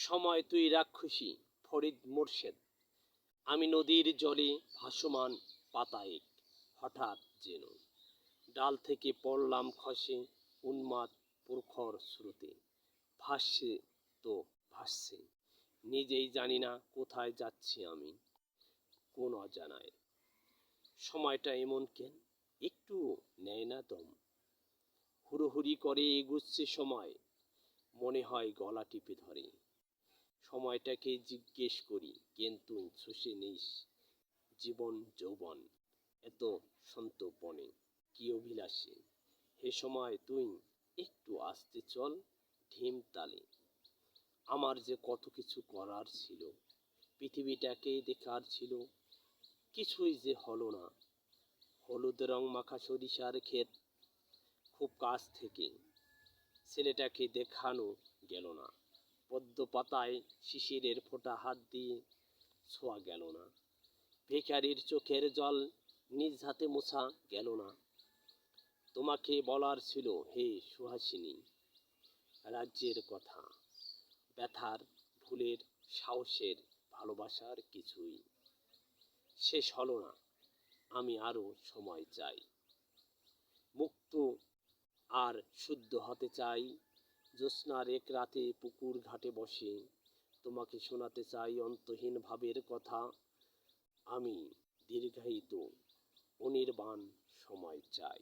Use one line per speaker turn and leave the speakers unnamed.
সময় তুই রাক্ষসী ফরিদ মোর্শেদ। আমি নদীর জলে ভাসমান পাতা এক, হঠাৎ যেন ডাল থেকে পড়লাম খসে উন্মাদ প্রখর স্রোতে। ভাসছে তো ভাসছে, নিজেই জানি না কোথায় যাচ্ছি আমি, কোন অজানায়। সময়টা এমন কেন, একটু নেয় না দম। হুড়োহুড়ি করে এগুচ্ছে সময়, মনে হয় গলা টিপে ধরে। সময়টাকে জিজ্ঞেস করি, কেন তুই শুষে নিস জীবন যৌবন এত সন্তর্পণে, কি অভিলাষে। হে সময় তুই একটু আসতে চল ঢিম তালে। আমার যে কত কিছু করার ছিল, পৃথিবীটাকে দেখার ছিল, কিছুই যে হলো না। হলুদ রং মাখা সরিষার ক্ষেত, খুব কাছ থেকে ছেলেটাকে দেখানো গেল না। পদ্ম পাতায় শিশিরের ফোঁটা হাত দিয়ে ছোঁয়া গেল না। ভিখারির চোখের জল নিজ হাতে মোছা গেল না। তোমাকে বলার ছিল হে সুহাসিনী, রাজ্যের কথা, ব্যথার, ভুলের, সাহসের, ভালোবাসার কিছুই শেষ হলো না। আমি আরো সময় চাই, মুক্ত আর শুদ্ধ হতে চাই। জ্যোৎস্নার এক রাতে পুকুর ঘাটে বসে তোমাকে শোনাতে চাই অন্তহীন ভাবের কথা। আমি দীর্ঘায়িত অনির্বাণ সময় চাই।